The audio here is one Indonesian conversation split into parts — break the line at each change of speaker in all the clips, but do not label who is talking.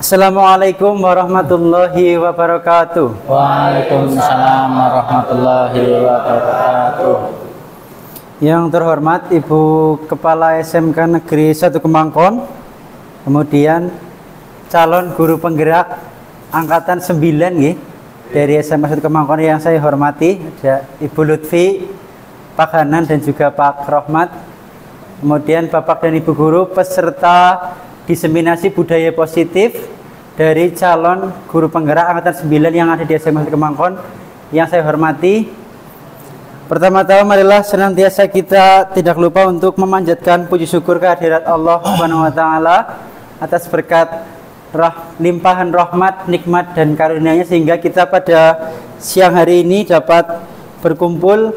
Assalamualaikum warahmatullahi wabarakatuh.
Waalaikumsalam warahmatullahi wabarakatuh.
Yang terhormat Ibu Kepala SMK Negeri 1 Kemangkon, kemudian calon guru penggerak angkatan 9 dari SMK 1 Kemangkon yang saya hormati, ada Ibu Lutfi, Pak Hanan dan juga Pak Rohmat. Kemudian Bapak dan Ibu guru peserta diseminasi budaya positif dari calon guru penggerak angkatan 9 yang ada di SMK 1 Kemangkon yang saya hormati. Pertama-tama marilah senantiasa kita tidak lupa untuk memanjatkan puji syukur kehadirat Allah Subhanahu wa taala atas berkat limpahan rahmat, nikmat dan karunia-Nya sehingga kita pada siang hari ini dapat berkumpul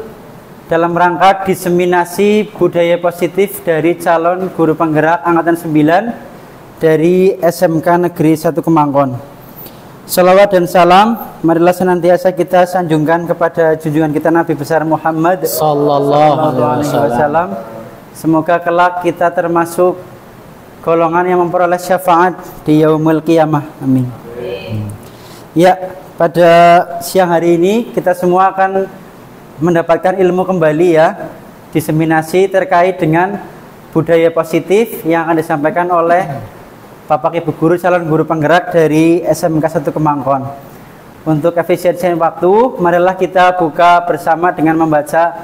dalam rangka diseminasi budaya positif dari calon guru penggerak angkatan 9 dari SMK Negeri 1 Kemangkon. Salawat dan salam marilah senantiasa kita sanjungkan kepada junjungan kita Nabi besar Muhammad sallallahu alaihi wasallam. Semoga kelak kita termasuk golongan yang memperoleh syafaat di yaumul qiyamah. Amin. Ya, pada siang hari ini kita semua akan mendapatkan ilmu kembali ya, diseminasi terkait dengan budaya positif yang akan disampaikan oleh Bapak Ibu guru calon guru penggerak dari SMK 1 Kemangkon. Untuk efisiensi waktu, marilah kita buka bersama dengan membaca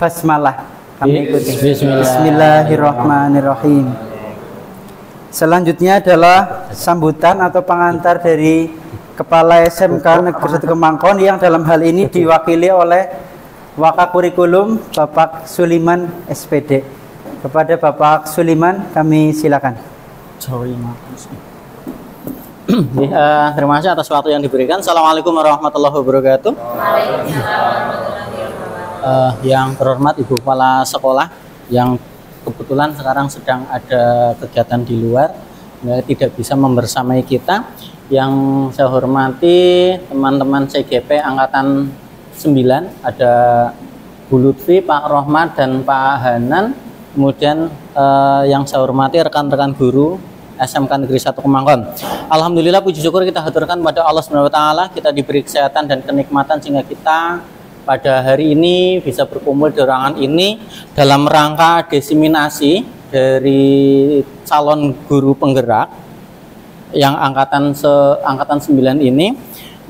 basmalah. Kami ikuti. Bismillahirrahmanirrahim. Selanjutnya adalah sambutan atau pengantar dari Kepala SMK Negeri 1 Kemangkon yang dalam hal ini diwakili oleh Wakakurikulum Bapak Suliman SPD. Kepada Bapak Suliman kami silakan.
Terima kasih atas waktu yang diberikan. Assalamualaikum warahmatullahi wabarakatuh. Yang terhormat Ibu Kepala Sekolah yang kebetulan sekarang sedang ada kegiatan di luar, tidak bisa membersamai kita. Yang saya hormati teman-teman CGP angkatan 9, ada Bu Lutfi, Pak Rohmat dan Pak Hanan. Kemudian yang saya hormati rekan-rekan guru SMK Negeri 1 Kemangkon. Alhamdulillah puji syukur kita haturkan pada Allah Subhanahu wa taala, kita diberi kesehatan dan kenikmatan sehingga kita pada hari ini bisa berkumpul di ruangan ini dalam rangka diseminasi dari calon guru penggerak yang angkatan 9 ini.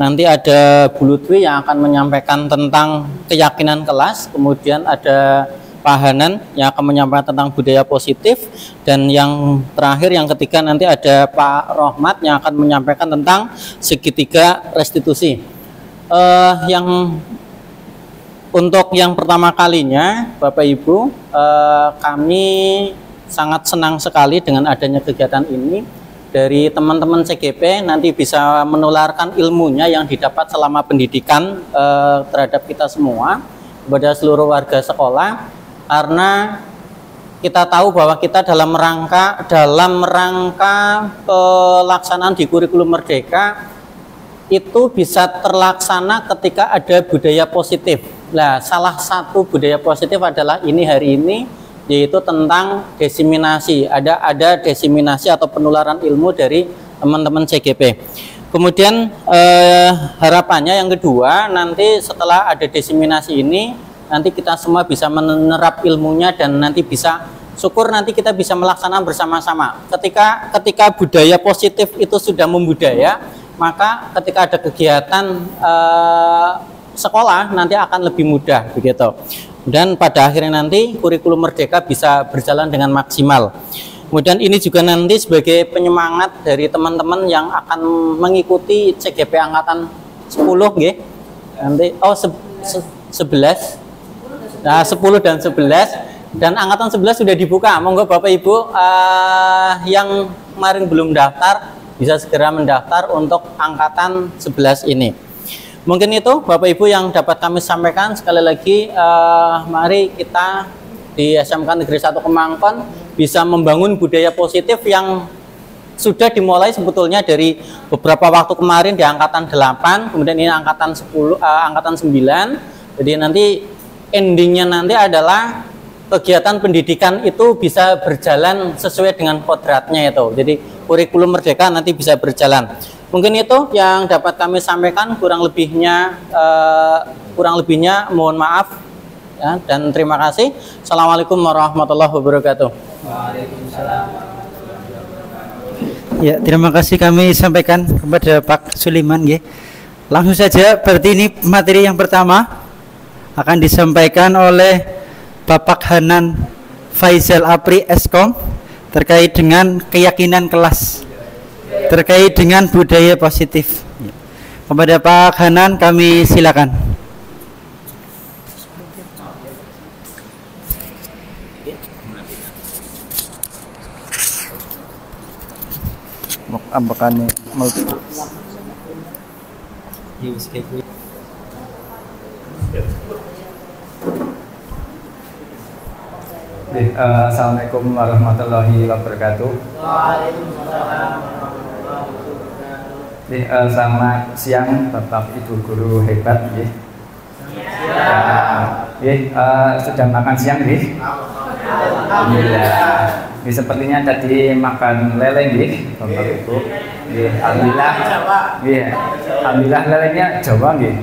Nanti ada Bu Lutfi yang akan menyampaikan tentang keyakinan kelas, kemudian ada Pak Hanan yang akan menyampaikan tentang budaya positif, dan yang terakhir yang ketiga nanti ada Pak Rohmat yang akan menyampaikan tentang segitiga restitusi. Yang untuk yang pertama kalinya Bapak Ibu, kami sangat senang sekali dengan adanya kegiatan ini. Dari teman-teman CGP nanti bisa menularkan ilmunya yang didapat selama pendidikan terhadap kita semua kepada seluruh warga sekolah. Karena kita tahu bahwa kita dalam rangka pelaksanaan di kurikulum Merdeka itu bisa terlaksana ketika ada budaya positif. Nah, salah satu budaya positif adalah ini hari ini, yaitu tentang diseminasi. Ada diseminasi atau penularan ilmu dari teman-teman CGP. Kemudian harapannya yang kedua, nanti setelah ada diseminasi ini, nanti kita semua bisa menerap ilmunya dan nanti bisa syukur nanti kita bisa melaksanakan bersama-sama. Ketika budaya positif itu sudah membudaya, maka ketika ada kegiatan sekolah nanti akan lebih mudah begitu. Dan pada akhirnya nanti kurikulum Merdeka bisa berjalan dengan maksimal. Kemudian ini juga nanti sebagai penyemangat dari teman-teman yang akan mengikuti CGP angkatan 10 nggih. Nanti 11. Nah, 10 dan 11 dan angkatan 11 sudah dibuka. Monggo Bapak Ibu yang kemarin belum daftar bisa segera mendaftar untuk angkatan 11 ini. Mungkin itu Bapak Ibu yang dapat kami sampaikan. Sekali lagi mari kita di SMK Negeri 1 Kemangkon bisa membangun budaya positif yang sudah dimulai sebetulnya dari beberapa waktu kemarin di angkatan 8, kemudian ini angkatan 9. Jadi nanti endingnya nanti adalah kegiatan pendidikan itu bisa berjalan sesuai dengan kodratnya itu. Jadi kurikulum Merdeka nanti bisa berjalan. Mungkin itu yang dapat kami sampaikan, kurang lebihnya mohon maaf ya, dan terima kasih. Assalamualaikum warahmatullahi wabarakatuh.
Waalaikumsalam. Ya, terima kasih kami sampaikan kepada Pak Suliman ya. Langsung saja, berarti ini materi yang pertama akan disampaikan oleh Bapak Hanan Faizal Apri Eskom terkait dengan keyakinan kelas, terkait dengan budaya positif. Kepada Pak Hanan kami silakan. Ambakan multiple.
Assalamualaikum warahmatullahi wabarakatuh. Selamat siang Bapak Ibu guru hebat ya. Sudah makan siang ya? Alhamdulillah. Sepertinya tadi makan lele ya, Bapak Ibu. Alhamdulillah. Alhamdulillah lelenya Jawa ya.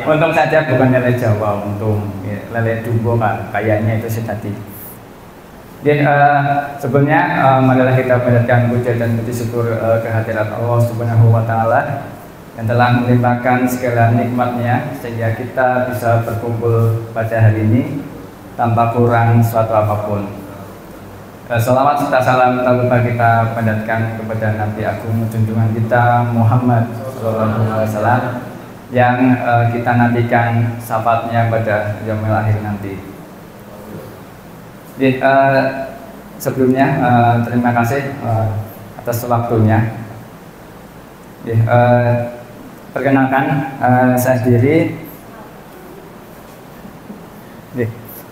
Untung saja bukan lele Jawa, untung lele Dumbo kayaknya itu sih tadi. Sebelumnya marilah kita panjatkan puja dan puji syukur kehadirat Allah Subhanahu wa taala yang telah melimpahkan segala nikmatnya sehingga kita bisa berkumpul pada hari ini tanpa kurang suatu apapun. Salawat serta salam tak lupa kita panjatkan kepada Nabi Agung junjungan kita Muhammad SAW yang kita nantikan syafaatnya pada yaumil akhir nanti. Sebelumnya terima kasih atas waktunya. Perkenalkan saya sendiri.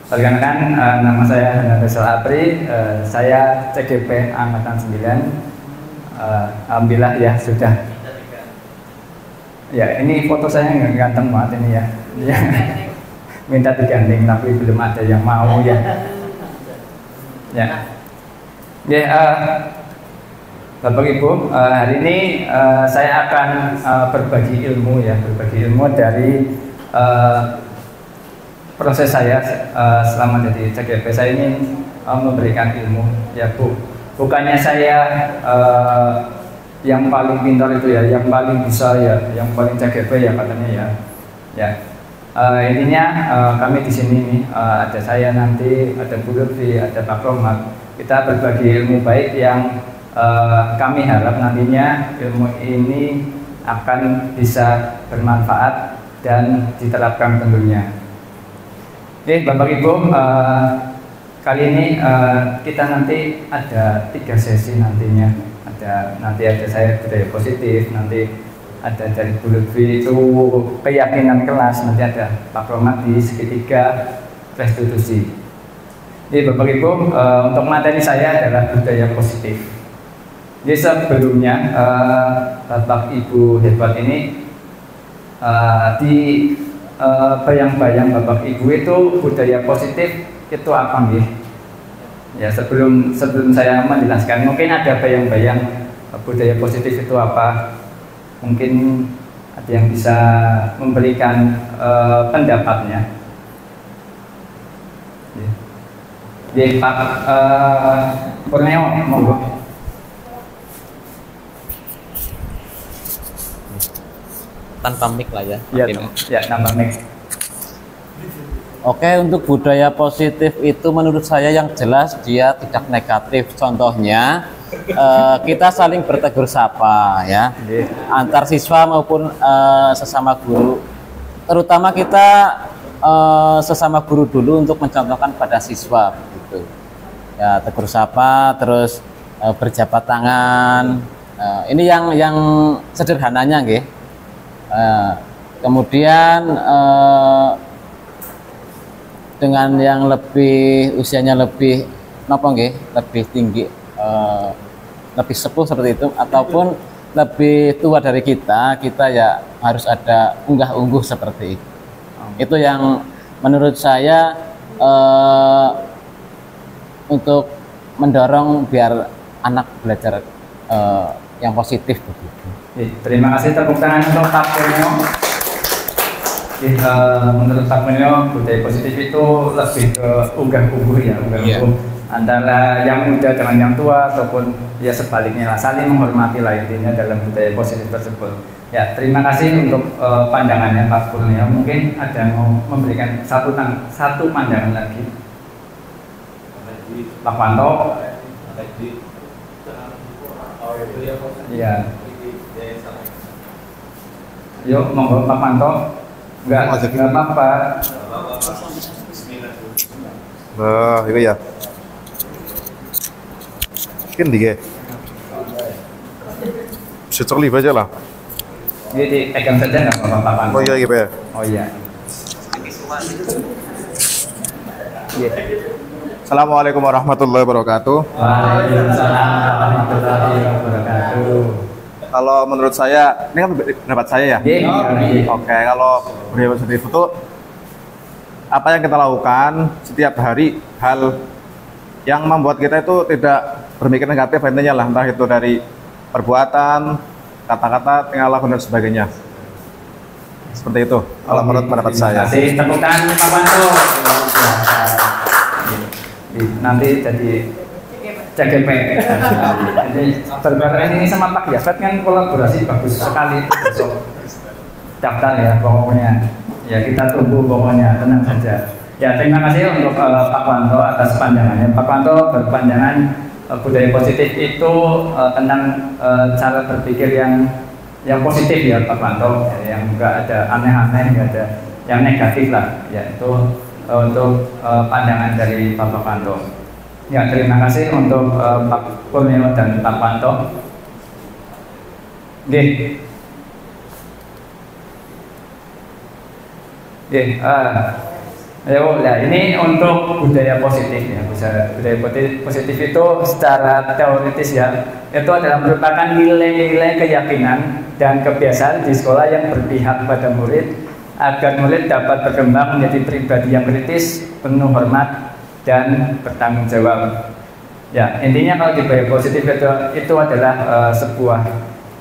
Perkenalkan nama saya Hanan Faizal Apri. Saya CGP angkatan 9. Alhamdulillah ya sudah. Ya ini foto saya nggak ganteng banget ini ya. Minta digandeng tapi belum ada yang mau ya. Bapak Ibu, hari ini saya akan berbagi ilmu dari proses saya selama jadi CGP. Saya ingin memberikan ilmu ya Bu. Bukannya saya yang paling pintar itu ya, yang paling bisa ya, yang paling CGP ya katanya ya. Intinya kami di sini nih ada saya nanti, ada Bu Lutfi, ada Pak Romat. Kita berbagi ilmu baik yang kami harap nantinya ilmu ini akan bisa bermanfaat dan diterapkan tentunya. Oke, Bapak Ibu, kali ini kita nanti ada 3 sesi nantinya. Nanti ada saya budaya positif, nanti ada dari Bu Lutfi itu keyakinan kelas, nanti ada Pak Romat di segitiga restitusi. Jadi Bapak Ibu, untuk materi saya adalah budaya positif. Jadi sebelumnya Bapak Ibu hebat ini di bayang-bayang Bapak Ibu itu budaya positif itu apa nih? Ya sebelum saya menjelaskan, mungkin ada bayang-bayang budaya positif itu apa? Mungkin ada yang bisa memberikan pendapatnya. Jadi Pak Purneo, monggo.
Tanpa mic lah ya.
Ya, tanpa mic.
Oke, untuk budaya positif itu menurut saya yang jelas dia tidak negatif. Contohnya kita saling bertegur sapa ya, antar siswa maupun sesama guru. Terutama kita sesama guru dulu untuk mencontohkan pada siswa gitu. Ya, tegur sapa, terus berjabat tangan. Ini yang sederhananya nggih. Kemudian dengan yang lebih usianya lebih lebih tinggi, lebih sepuh seperti itu ataupun lebih tua dari kita ya harus ada unggah-ungguh seperti itu. Itu yang menurut saya untuk mendorong biar anak belajar yang positif begitu.
Terima kasih, tepuk tangan untuk Pak Puryo. Menurut Pak Puryo, budaya positif itu lebih ke unggah-ungguh ya, unggah-ungguh antara yang muda dengan yang tua ataupun ya sebaliknya lah, saling menghormati lah intinya dalam budaya positif tersebut. Ya, terima kasih untuk pandangannya Pak Puryo. Mungkin ada yang mau memberikan satu pandangan lagi. Pak Wanto. Iya. Yuk, monggo Pak Wanto. Enggak apa-apa.
Nah, itu ya. Mungkin dia. Bisa live aja lah.
Ini pegang saja nggak apa-apa Pak Wanto?
Oh iya, iya.
Oh iya.
Assalamualaikum warahmatullahi wabarakatuh.
Waalaikumsalam warahmatullahi wabarakatuh.
Kalau menurut saya, ini kan pendapat saya ya. Oke, kalau budaya positif itu apa yang kita lakukan setiap hari, hal yang membuat kita itu tidak berpikir negatif intinya lah, entah itu dari perbuatan, kata-kata, tingkah laku dan sebagainya. Seperti itu kalau menurut pendapat saya.
Terima kasih, tepuk tangan Pak Wanto. Nanti jadi CGP. Jadi berbarengan ini sama Pak Yasat kan kolaborasi bagus sekali. Besok daftar ya pokoknya. Ya kita tunggu pokoknya, tenang saja. Ya terima kasih untuk Pak Wanto atas pandangannya. Pak Wanto berpandangan budaya positif itu tentang cara berpikir yang positif ya Pak Wanto, yang enggak ada aneh-aneh, enggak ada yang negatif lah. Ya itu untuk pandangan dari Pak Wanto. Ya, terima kasih untuk Pak Puryo dan Pak Wanto. Ya, ini untuk budaya positif ya. Budaya positif itu secara teoritis ya, itu adalah merupakan nilai-nilai keyakinan dan kebiasaan di sekolah yang berpihak pada murid agar murid dapat berkembang menjadi pribadi yang kritis, penuh hormat dan bertanggung jawab. Ya, intinya kalau di budaya positif itu adalah sebuah,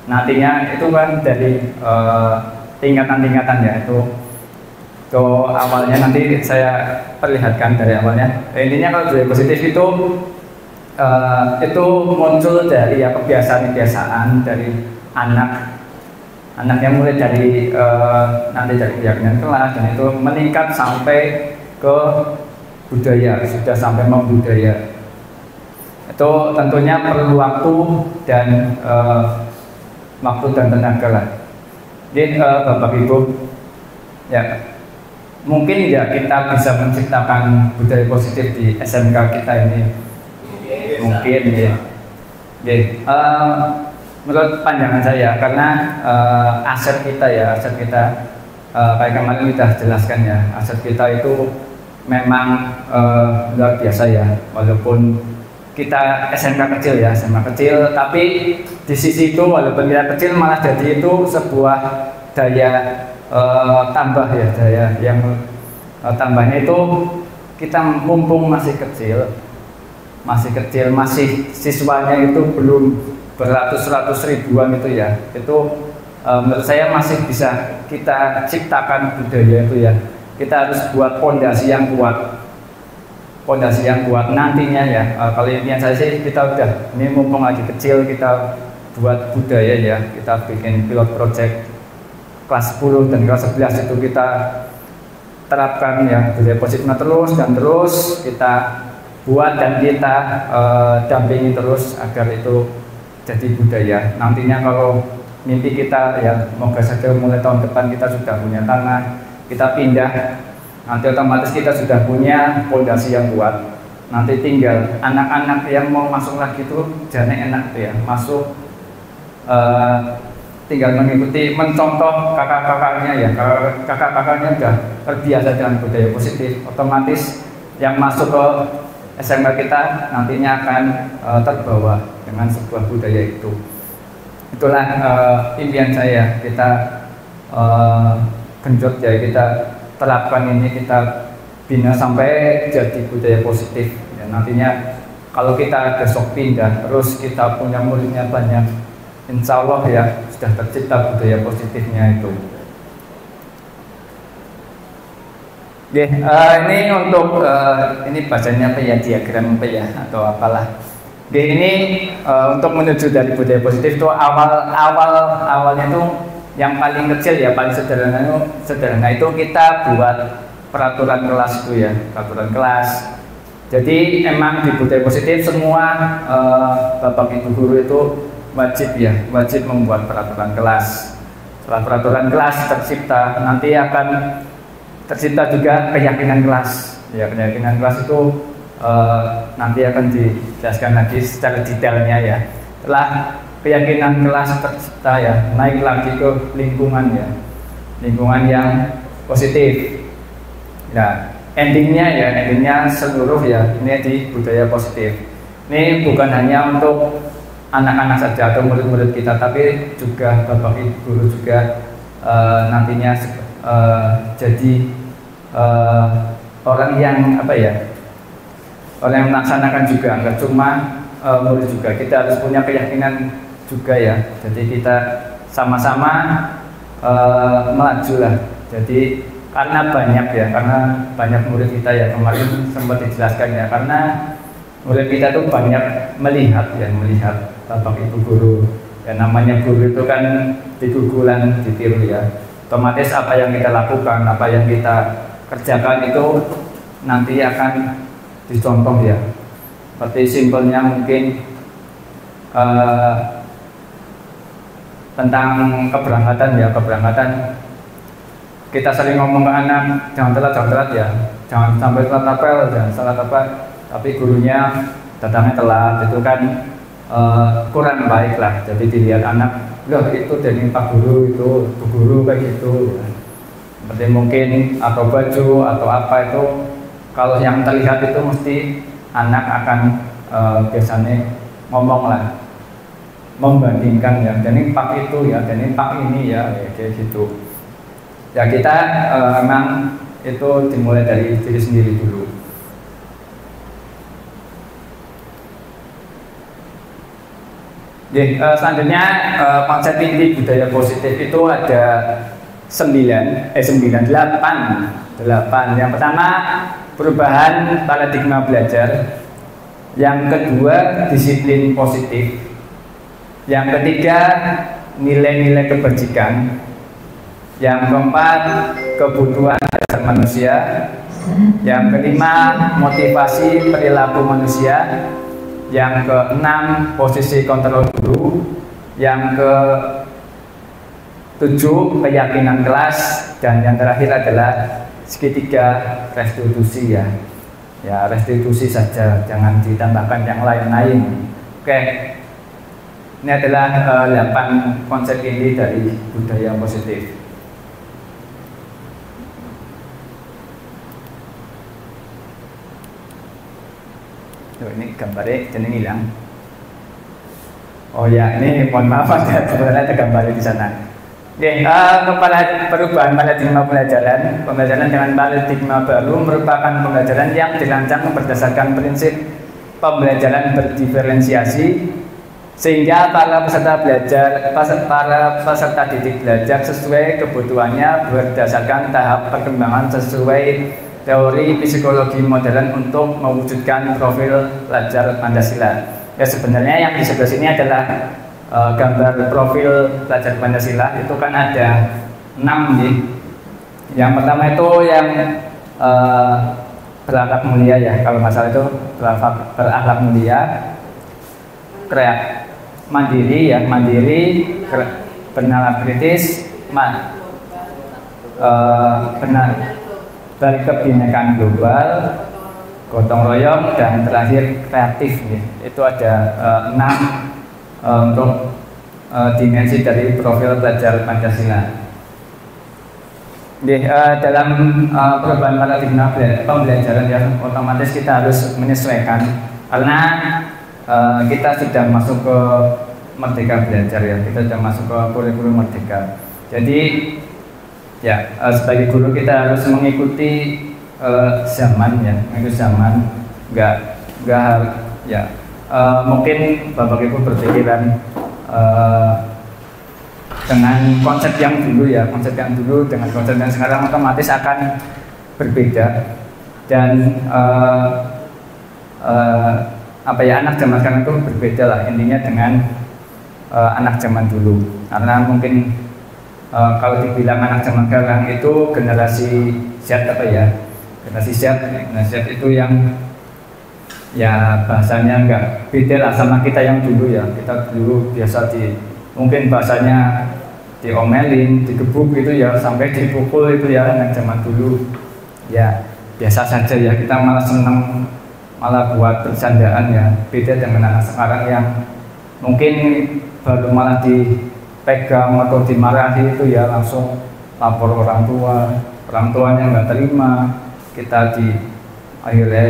nantinya itu kan dari tingkatan-tingkatan ya, itu awalnya nanti saya perlihatkan dari awalnya. Intinya kalau budaya positif itu muncul dari ya kebiasaan-kebiasaan dari anak yang mulai dari nanti dari keyakinan kelas, dan itu meningkat sampai ke budaya, sudah sampai membudaya. Itu tentunya perlu waktu dan tenaga lah. Jadi Bapak Ibu, ya mungkin ya kita bisa menciptakan budaya positif di SMK kita ini. Mungkin ya. Menurut pandangan saya, karena aset kita kayak kemarin kita jelaskan ya, aset kita itu memang luar biasa ya, walaupun kita SMK kecil ya, SMA kecil, tapi di sisi itu walaupun kita kecil malah jadi itu sebuah daya tambah ya, daya yang tambahnya itu kita mumpung masih kecil, masih siswanya itu belum beratus-ratus ribuan itu ya, itu menurut saya masih bisa kita ciptakan budaya itu ya. Kita harus buat pondasi yang kuat, nantinya ya. Kalau impian saya sih, kita udah ini mumpung lagi kecil, kita buat budaya ya, kita bikin pilot project kelas 10 dan kelas 11 itu kita terapkan ya budaya positifnya terus kita buat dan kita dampingi terus agar itu jadi budaya. Nantinya kalau mimpi kita ya, moga saja mulai tahun depan kita sudah punya tanah, kita pindah, nanti otomatis kita sudah punya fondasi yang kuat. Nanti tinggal anak-anak yang mau masuk lagi itu jangan enak tuh ya, masuk tinggal mengikuti, mencontoh kakak-kakaknya ya. Kakak-kakaknya sudah terbiasa dengan budaya positif, otomatis yang masuk ke SMK kita nantinya akan terbawa dengan sebuah budaya itu. Itulah impian saya, kita genjot ya, kita terapkan ini, kita bina sampai jadi budaya positif ya. Nantinya kalau kita besok pindah terus kita punya muridnya banyak, insya Allah ya sudah tercipta budaya positifnya itu. Oke, ini untuk ini bacanya apa ya, diagram apa ya atau apalah. Oke, ini untuk menuju dari budaya positif itu awalnya itu yang paling kecil ya, paling sederhana itu kita buat peraturan kelas itu ya, peraturan kelas. Jadi emang di budaya positif semua bapak ibu guru itu wajib membuat peraturan kelas. Setelah peraturan kelas tercipta, nanti akan tercipta juga keyakinan kelas. Ya, keyakinan kelas itu nanti akan dijelaskan lagi secara detailnya ya. Setelah keyakinan kelas tercipta ya, naik lagi ke lingkungan ya, lingkungan yang positif. Nah, endingnya seluruh ya ini di budaya positif. Ini bukan hanya untuk anak-anak saja atau murid-murid kita, tapi juga bapak ibu guru juga nantinya jadi orang yang apa ya, orang yang melaksanakan juga, nggak cuma murid juga. Kita harus punya keyakinan juga ya. Jadi kita sama-sama melaju lah. Jadi karena banyak murid kita ya, kemarin sempat dijelaskan ya, karena murid kita tuh banyak melihat bapak ibu guru. Ya, namanya guru itu kan digugulan, ditiru ya. Otomatis apa yang kita lakukan, apa yang kita kerjakan itu nanti akan dicontoh ya. Seperti simpelnya mungkin tentang keberangkatan kita sering ngomong ke anak, jangan telat ya, jangan sampai telat apel, jangan salah apa, tapi gurunya datangnya telat, itu kan kurang baik lah. Jadi dilihat anak, loh itu dari Pak Guru, itu Bu Guru kayak gitu ya. Seperti mungkin atau baju atau apa itu, kalau yang terlihat itu mesti anak akan biasanya ngomong lah, membandingkan ya, jadi Pak itu ya, jadi Pak ini ya, kayak gitu. Ya kita memang itu dimulai dari diri sendiri dulu. Selanjutnya konsep inti budaya positif itu ada 8. Yang pertama perubahan paradigma belajar. Yang kedua disiplin positif. Yang ketiga nilai-nilai kebajikan. Yang keempat kebutuhan dasar manusia. Yang kelima motivasi perilaku manusia. Yang keenam posisi kontrol guru. Yang ketujuh keyakinan kelas. Dan yang terakhir adalah segitiga restitusi ya. Ya restitusi saja, jangan ditambahkan yang lain-lain. Oke, ini adalah 8 konsep inti dari budaya positif. Ini gambarnya jadi hilang. Oh ya, ini mohon maaf ada sebenarnya ada gambarnya di sana. Oke, perubahan paradigma pembelajaran dengan paradigma baru merupakan pembelajaran yang dirancang berdasarkan prinsip pembelajaran berdiferensiasi, sehingga para peserta didik belajar sesuai kebutuhannya berdasarkan tahap perkembangan sesuai teori psikologi modern untuk mewujudkan profil pelajar Pancasila. Ya sebenarnya yang di sebelah sini adalah gambar profil pelajar Pancasila. Itu kan ada 6 nih. Yang pertama itu yang berakhlak mulia ya, kalau nggak salah itu berakhlak mulia, mandiri ya, bernalar kritis, berkebinekaan global, gotong royong, dan terakhir kreatif ya. Itu ada 6 untuk dimensi dari profil pelajar Pancasila. Dalam perubahan paradigma pembelajaran ya, otomatis kita harus menyesuaikan karena kita sudah masuk ke Merdeka Belajar ya, kita sudah masuk ke kurikulum Merdeka. Jadi ya sebagai guru kita harus mengikuti zaman ya, mengikuti zaman, nggak ya mungkin Bapak Ibu berpikiran dengan konsep yang dulu ya, konsep yang dulu dengan konsep yang sekarang otomatis akan berbeda. Dan apa ya, anak zaman sekarang itu berbeda lah intinya dengan anak zaman dulu, karena mungkin kalau dibilang anak zaman sekarang itu generasi Z apa ya, generasi Z itu yang ya bahasanya enggak beda lah sama kita yang dulu ya. Kita dulu biasa mungkin bahasanya diomelin, digebuk gitu ya, sampai dipukul itu ya. Anak zaman dulu ya biasa saja ya, kita malah senang, malah buat bercandaan ya. Beda dengan anak sekarang yang mungkin baru malah dipegang atau dimarahi itu ya langsung lapor orang tuanya nggak terima, kita akhirnya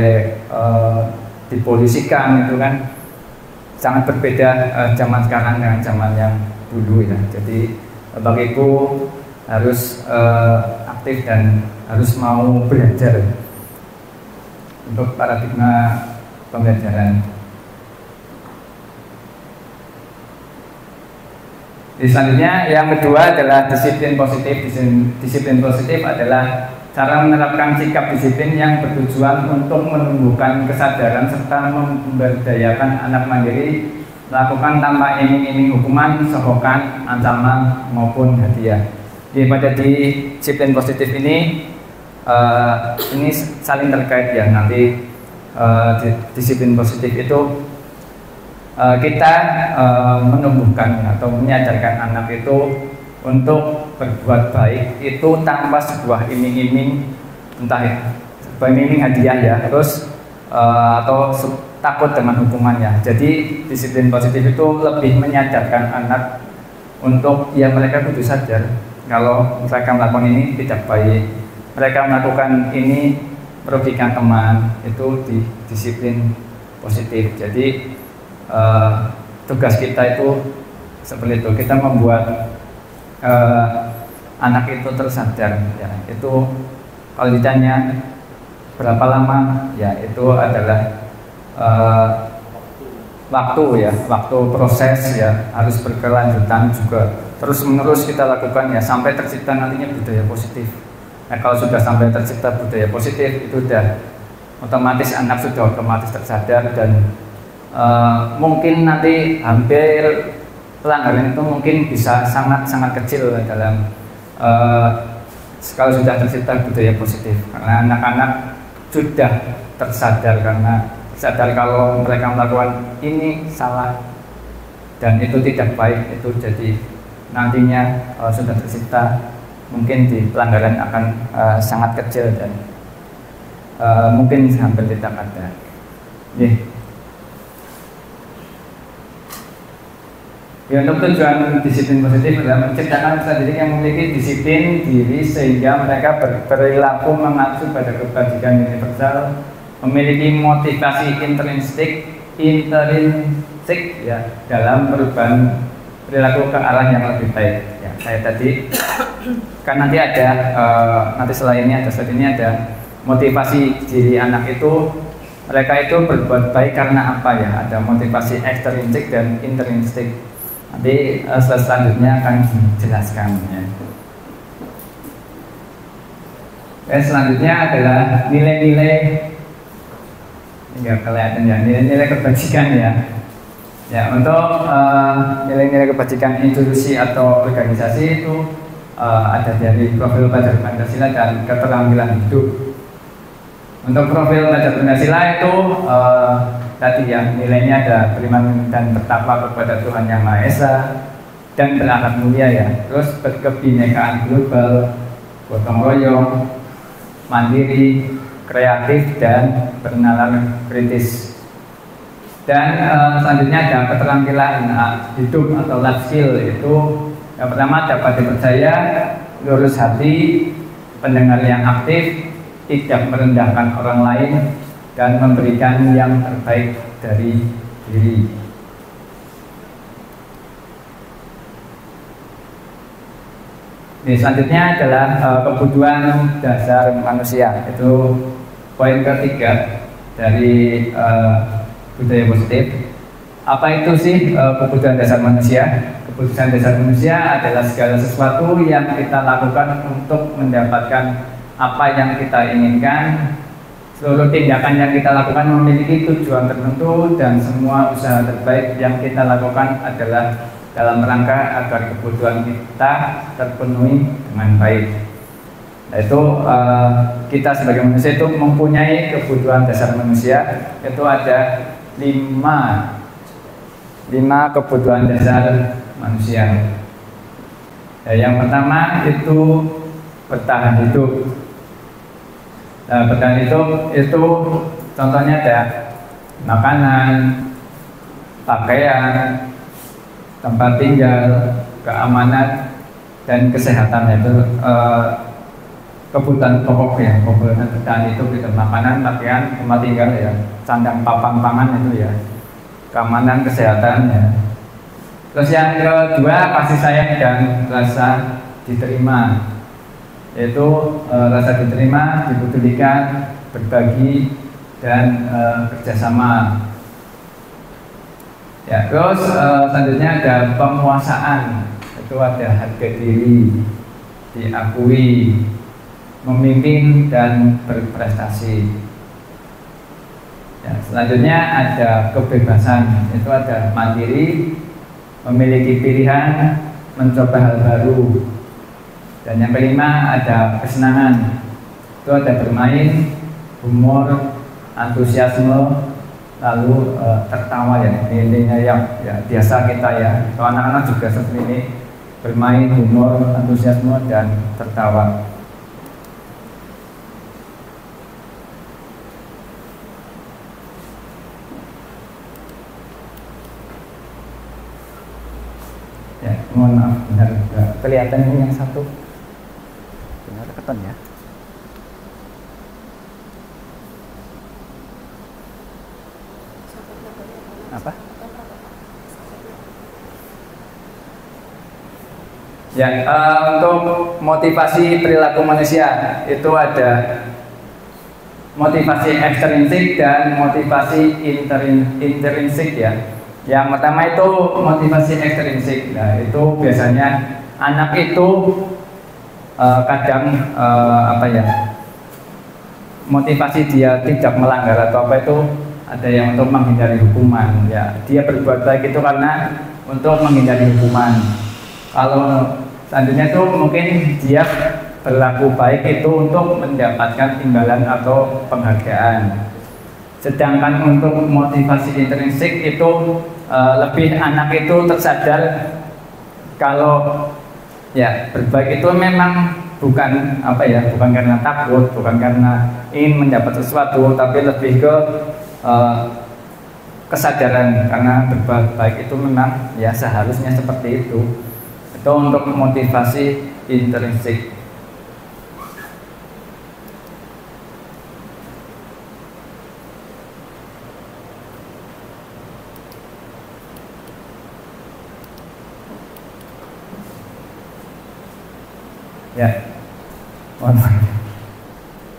dipolisikan, itu kan sangat berbeda zaman sekarang dengan zaman yang dulu ya. Jadi Bapak Ibu harus aktif dan harus mau belajar untuk paradigma pembelajaran. Selanjutnya yang kedua adalah disiplin positif. Disiplin positif adalah cara menerapkan sikap disiplin yang bertujuan untuk menumbuhkan kesadaran serta memberdayakan anak mandiri, melakukan tanpa iming-iming hukuman, sogokan, ancaman maupun hadiah. Jadi pada disiplin positif ini saling terkait ya. Nanti disiplin positif itu kita menumbuhkan atau menyadarkan anak itu untuk berbuat baik itu tanpa sebuah iming-iming, entah sebuah iming-iming hadiah ya, terus atau takut dengan hukumannya. Jadi disiplin positif itu lebih menyadarkan anak untuk ya mereka kudu sadar kalau mereka melakukan ini tidak baik, mereka melakukan ini merugikan teman, itu disiplin positif. Jadi tugas kita itu seperti itu, kita membuat anak itu tersadar ya. Itu kalau ditanya berapa lama ya, itu adalah waktu proses ya, harus berkelanjutan juga, terus menerus kita lakukan ya sampai tercipta nantinya budaya positif. Nah, kalau sudah sampai tercipta budaya positif itu udah otomatis anak sudah otomatis tersadar, dan mungkin nanti hampir pelanggaran itu mungkin bisa sangat kecil dalam kalau sudah tercipta budaya positif, karena anak-anak sudah tersadar, karena sadar kalau mereka melakukan ini salah dan itu tidak baik. Itu jadi nantinya kalau sudah tercipta mungkin di pelanggaran akan sangat kecil dan mungkin hampir tidak ada. Ya, untuk tujuan disiplin positif adalah menciptakan peserta didik yang memiliki disiplin diri sehingga mereka berperilaku mengacu pada kebajikan universal, memiliki motivasi intrinsik ya dalam perubahan perilaku ke arah yang lebih baik. Ya, saya tadi kan nanti ada nanti setelah ini ada motivasi diri anak itu, mereka itu berbuat baik karena apa ya? Ada motivasi ekstrinsik dan intrinsik. Nanti selanjutnya akan dijelaskan ya. Dan selanjutnya adalah nilai-nilai, enggak kelihatan ya, nilai-nilai kebajikan ya. Ya, untuk nilai-nilai kebajikan institusi atau organisasi itu ada dari profil pelajar Pancasila dan keterampilan hidup. Untuk profil pelajar Pancasila itu tadi ya, nilainya ada beriman dan bertakwa kepada Tuhan Yang Maha Esa dan berakhlak mulia ya. Terus berkebinekaan global, gotong royong, mandiri, kreatif dan bernalar kritis. Dan selanjutnya ada keterampilan hidup atau life skill, itu yang pertama dapat dipercaya, lurus hati, pendengar yang aktif, tidak merendahkan orang lain, dan memberikan yang terbaik dari diri. Selanjutnya adalah kebutuhan dasar manusia. Itu poin ketiga dari budaya positif. Apa itu sih kebutuhan dasar manusia? Kebutuhan dasar manusia adalah segala sesuatu yang kita lakukan untuk mendapatkan apa yang kita inginkan. Seluruh tindakan yang kita lakukan memiliki tujuan tertentu dan semua usaha terbaik yang kita lakukan adalah dalam rangka agar kebutuhan kita terpenuhi dengan baik. Nah, itu kita sebagai manusia itu mempunyai kebutuhan dasar manusia, itu ada lima kebutuhan dasar manusia. Nah, yang pertama itu bertahan hidup. Nah, bertahan hidup itu contohnya ada makanan, pakaian, tempat tinggal, keamanan, dan kesehatan. Itu kebutuhan pokok ya. Kebutuhan bertahan itu kita makanan, pakaian, tempat tinggal ya, sandang papan pangan itu ya, keamanan, kesehatan ya. Terus yang kedua kasih sayang dan rasa diterima, yaitu rasa diterima, dipedulikan, berbagi, dan kerjasama. Ya, terus selanjutnya ada penguasaan, itu ada harga diri, diakui, memimpin dan berprestasi. Ya, selanjutnya ada kebebasan, itu ada mandiri, memiliki pilihan, mencoba hal baru. Dan yang kelima ada kesenangan, itu ada bermain, humor, antusiasme, lalu tertawa ya, intinya yang ya, biasa kita ya, kalau anak-anak juga seperti ini, bermain, humor, antusiasme, dan tertawa. Ya, mohon maaf, benar kelihatan ini yang satu. Benar keton ya. Apa? Ya, untuk motivasi perilaku manusia itu ada motivasi ekstrinsik dan motivasi intrinsik ya. Yang pertama itu motivasi ekstrinsik. Nah, itu biasanya anak itu kadang apa ya, motivasi dia tidak melanggar atau apa itu ada yang untuk menghindari hukuman ya, dia berbuat baik itu karena untuk menghindari hukuman. Kalau selanjutnya itu mungkin dia berlaku baik itu untuk mendapatkan imbalan atau penghargaan. Sedangkan untuk motivasi intrinsik itu lebih anak itu tersadar kalau ya berbaik itu memang bukan apa ya, bukan karena takut, bukan karena ingin mendapat sesuatu, tapi lebih ke kesadaran karena berbuat baik itu memang ya seharusnya seperti itu. Itu untuk motivasi intrinsik. Ya, mohon maaf.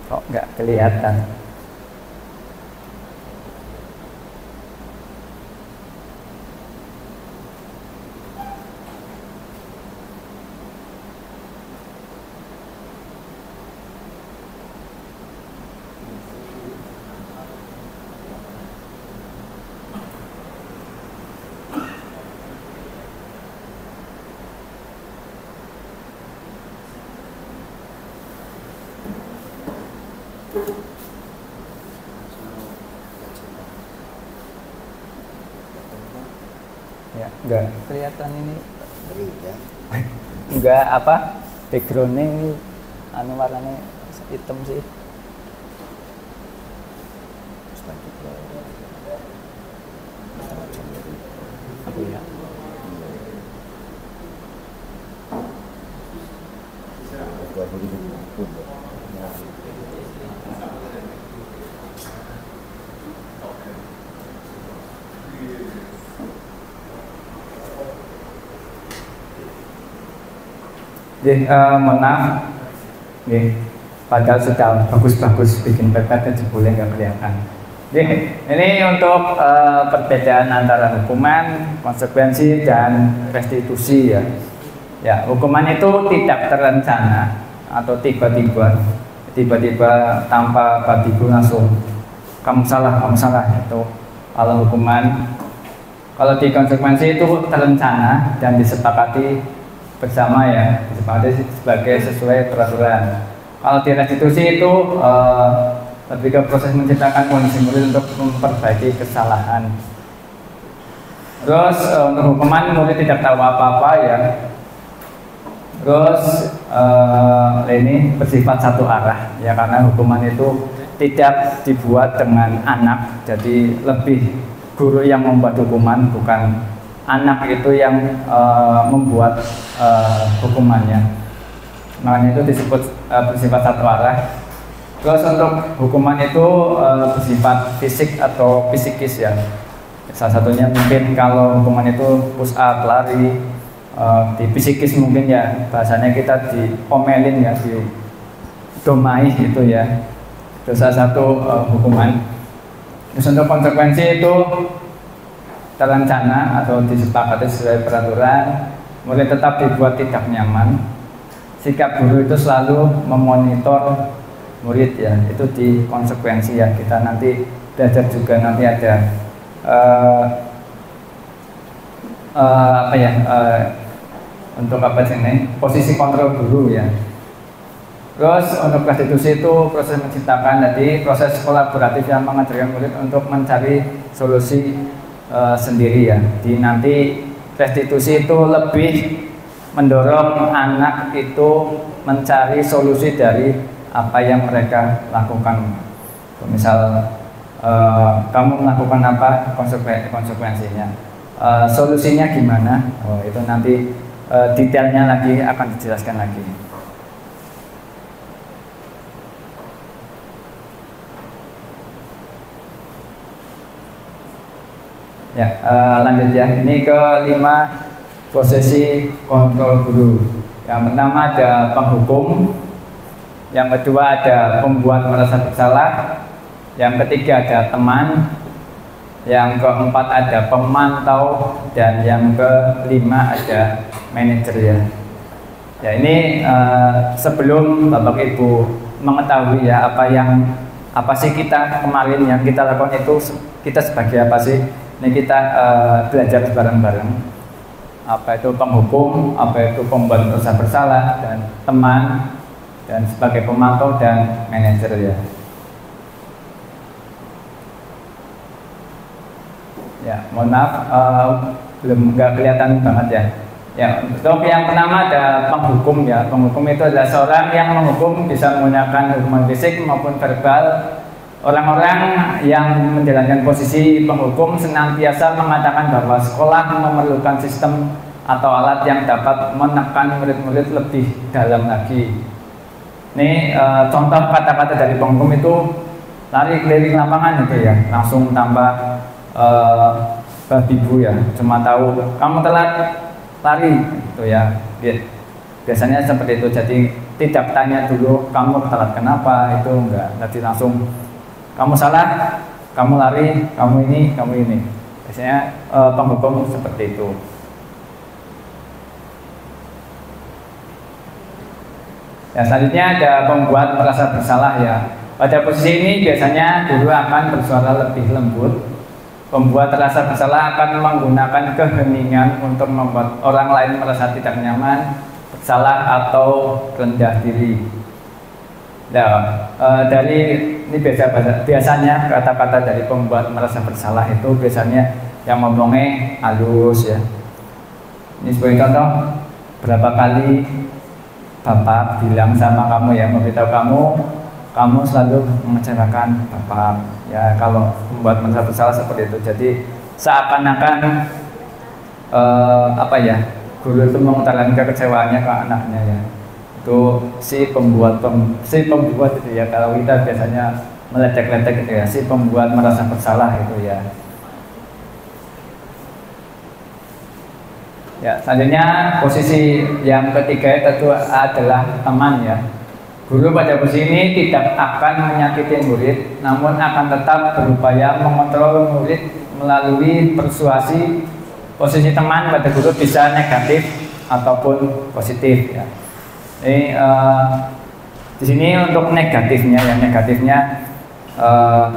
Kok nggak kelihatan? Ya, enggak kelihatan ini. Enggak apa? Backgroundnya ini anu warnanya hitam sih. Ya. Mohon maaf, padahal sudah bagus-bagus bikin pepet jebulnya nggak kelihatan. Ini untuk perbedaan antara hukuman, konsekuensi, dan restitusi ya. Ya, hukuman itu tidak terencana atau tiba-tiba tanpa bagiku langsung kamu salah itu kalau hukuman. Kalau di konsekuensi itu terencana dan disepakati bersama ya, disepakati sebagai sesuai peraturan. Kalau di restitusi itu lebih ke proses menciptakan kondisi murid untuk memperbaiki kesalahan. Terus untuk hukuman murid tidak tahu apa-apa ya. Terus ini bersifat satu arah ya, karena hukuman itu tidak dibuat dengan anak, jadi lebih guru yang membuat hukuman, bukan anak itu yang membuat hukumannya. Makanya itu disebut bersifat satu arah. Terus untuk hukuman itu bersifat fisik atau psikis ya. Salah satunya mungkin kalau hukuman itu push up, lari. Di psikis mungkin ya bahasanya kita diomelin ya, didomai itu ya, itu salah satu hukuman. Terus untuk konsekuensi itu terencana atau disepakati sesuai peraturan, mulai tetap dibuat tidak nyaman. Sikap guru itu selalu memonitor murid ya, itu di konsekuensi ya. Kita nanti belajar juga, nanti ada untuk apa sih ini, posisi kontrol guru ya. Terus untuk restitusi itu proses menciptakan, jadi proses kolaboratif yang mengajarkan murid untuk mencari solusi sendiri ya. Di nanti restitusi itu lebih mendorong anak itu mencari solusi dari apa yang mereka lakukan. Misal kamu melakukan apa, konsekuensinya, solusinya gimana, itu nanti detailnya lagi akan dijelaskan lagi. Ya, lanjut ya. Ini kelima, posisi kontrol guru. Yang pertama ada penghukum, yang kedua ada pembuat merasa bersalah, yang ketiga ada teman, yang keempat ada pemantau, dan yang kelima ada manajer ya. Ya ini sebelum Bapak Ibu mengetahui ya apa sih kita kemarin yang kita lakukan itu, kita sebagai apa sih? Ini kita belajar bareng-bareng. Apa itu penghukum, apa itu pembuat merasa bersalah, dan teman, dan sebagai pemantau dan manajer ya. Ya, mohon maaf nggak kelihatan banget ya. Ya, untuk yang pertama ada penghukum ya. Penghukum itu adalah seorang yang menghukum, bisa menggunakan hukuman fisik maupun verbal. Orang-orang yang menjalankan posisi penghukum senantiasa mengatakan bahwa sekolah memerlukan sistem atau alat yang dapat menekan murid-murid lebih dalam lagi. Ini contoh kata-kata dari penghukum itu lari keliling lapangan itu ya, langsung tambah babibu ya, cuma tahu kamu telat lari gitu ya. Biasanya seperti itu, jadi tidak tanya dulu kamu telat kenapa, itu enggak, nanti langsung kamu salah, kamu lari, kamu ini. Biasanya penghukum seperti itu. Ya, selanjutnya ada pembuat merasa bersalah ya. Pada posisi ini biasanya guru akan bersuara lebih lembut. Pembuat rasa bersalah akan menggunakan keheningan untuk membuat orang lain merasa tidak nyaman, bersalah atau rendah diri. Nah, dari ini biasanya kata-kata dari pembuat merasa bersalah itu biasanya yang ngomongnya halus ya. Ini sebagai contoh, berapa kali Bapak bilang sama kamu ya, memberitahu kamu selalu mengecewakan Bapak ya. Kalau membuat merasa bersalah seperti itu, jadi seakan-akan guru itu mengutarakan kekecewaannya ke anaknya ya. Itu si pembuat itu ya. Kalau kita biasanya meledek-ledek gitu ya, si pembuat merasa bersalah itu ya. Ya, selanjutnya posisi yang ketiga itu adalah teman ya. Guru pada posisi ini tidak akan menyakiti murid, namun akan tetap berupaya mengontrol murid melalui persuasi. Posisi teman pada guru bisa negatif ataupun positif ya. Ini di sini untuk negatifnya ya,